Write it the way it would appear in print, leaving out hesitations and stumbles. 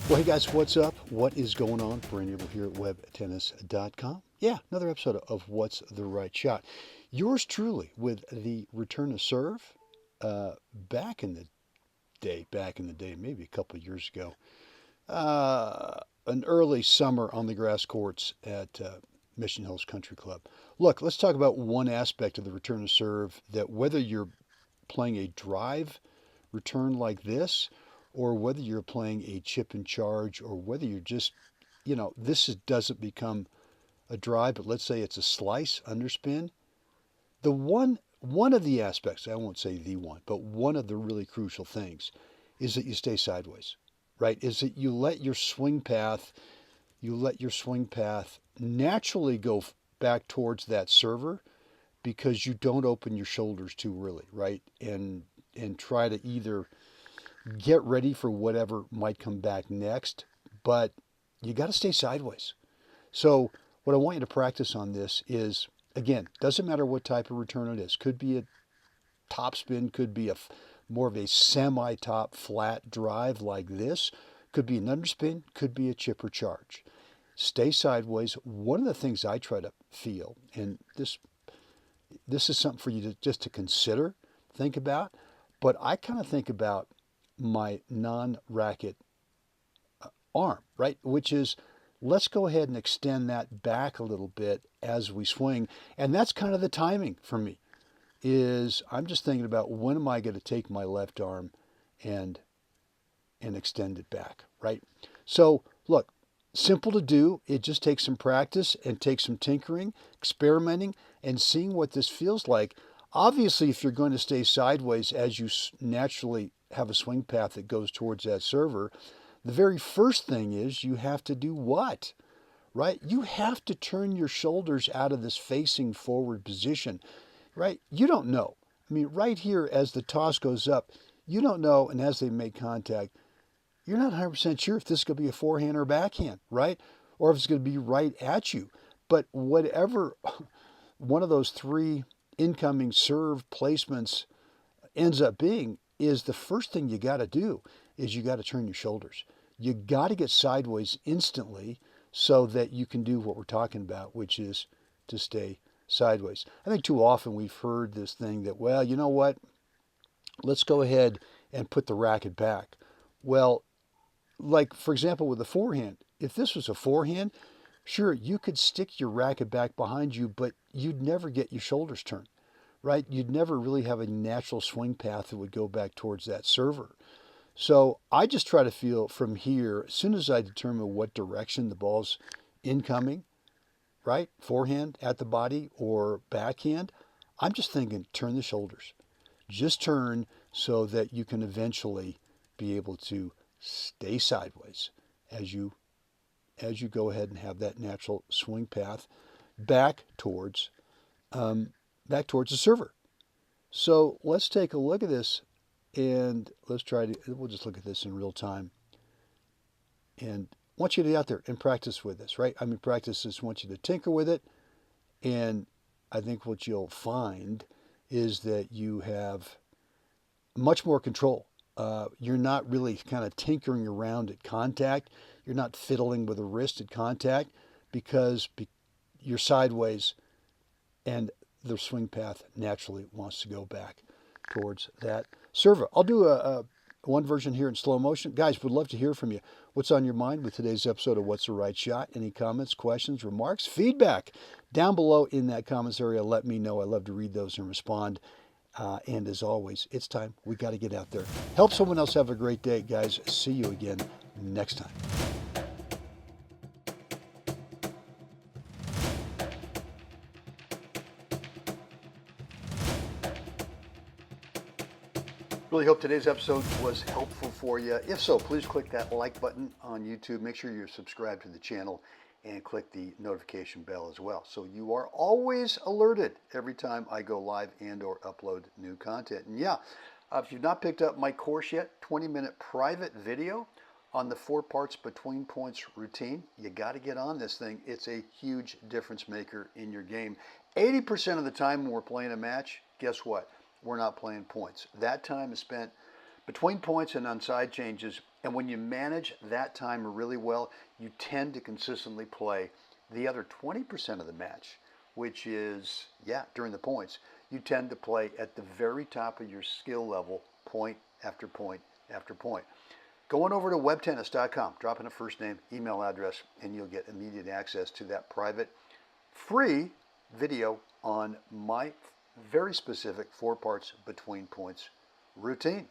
Well, hey guys, what's up? What is going on? Brent Abel here at webtennis.com. Yeah, another episode of What's the Right Shot. Yours truly with the return of serve back in the day, maybe a couple of years ago. An early summer on the grass courts at Mission Hills Country Club. Look, let's talk about one aspect of the return of serve that whether you're playing a drive return like this, or whether you're playing a chip and charge, or whether you're just, doesn't become a drive, but let's say it's a slice underspin. The one of the aspects, I won't say the one, but one of the really crucial things is that you stay sideways, right? Is that you let your swing path naturally go back towards that server because you don't open your shoulders too early, right? And try to either get ready for whatever might come back next, but you got to stay sideways. So what I want you to practice on this is, again, doesn't matter what type of return it is. Could be a top spin, could be more of a semi-top flat drive like this, could be an underspin, could be a chip or charge. Stay sideways. One of the things I try to feel, and this is something for you to consider, think about, but I kind of think about my non-racket arm, right? Which is, let's go ahead and extend that back a little bit as we swing. And that's kind of the timing for me, is I'm just thinking about when am I going to take my left arm and extend it back, right? So look, simple to do. It just takes some practice and takes some tinkering, experimenting, and seeing what this feels like. Obviously, if you're going to stay sideways as you naturally have a swing path that goes towards that server, the very first thing is you have to do what? Right? You have to turn your shoulders out of this facing forward position, right? You don't know. I mean, right here as the toss goes up, you don't know, and as they make contact, you're not 100% sure if this is going to be a forehand or a backhand, right? Or if it's going to be right at you. But whatever one of those three incoming serve placements ends up being, is the first thing you got to do is you got to turn your shoulders. You got to get sideways instantly so that you can do what we're talking about, which is to stay sideways. I think too often we've heard this thing that, well, you know what? Let's go ahead and put the racket back. Well, like, for example, with the forehand, if this was a forehand, sure, you could stick your racket back behind you, but you'd never get your shoulders turned, right? You'd never really have a natural swing path that would go back towards that server. So I just try to feel from here, as soon as I determine what direction the ball's incoming, right? Forehand at the body or backhand, I'm just thinking turn the shoulders. Just turn so that you can eventually be able to stay sideways as you go ahead and have that natural swing path back towards the server. So let's take a look at this, and we'll just look at this in real time. And I want you to get out there and practice with this, right? I mean, practice this. I want you to tinker with it. And I think what you'll find is that you have much more control. You're not really kind of tinkering around at contact. You're not fiddling with the wrist at contact because you're sideways and the swing path naturally wants to go back towards that server. I'll do one version here in slow motion. Guys, would love to hear from you. What's on your mind with today's episode of What's the Right Shot? Any comments, questions, remarks, feedback? Down below in that comments area, let me know. I love to read those and respond. And as always, it's time. We got to get out there. Help someone else have a great day, guys. See you again next time. Really hope today's episode was helpful for you. If so, please click that like button on YouTube. Make sure you're subscribed to the channel and click the notification bell as well, so you are always alerted every time I go live and or upload new content. And yeah, if you've not picked up my course yet, 20-minute private video on the 4 parts between points routine, you got to get on this thing. It's a huge difference maker in your game. 80% of the time when we're playing a match, guess what? We're not playing points. That time is spent between points and on side changes, And when you manage that time really well, you tend to consistently play the other 20% of the match, which is, yeah, during the points. You tend to play at the very top of your skill level, point after point after point. Go on over to webtennis.com, drop in a first name, email address, and you'll get immediate access to that private, free video on my very specific 4 parts between points routine.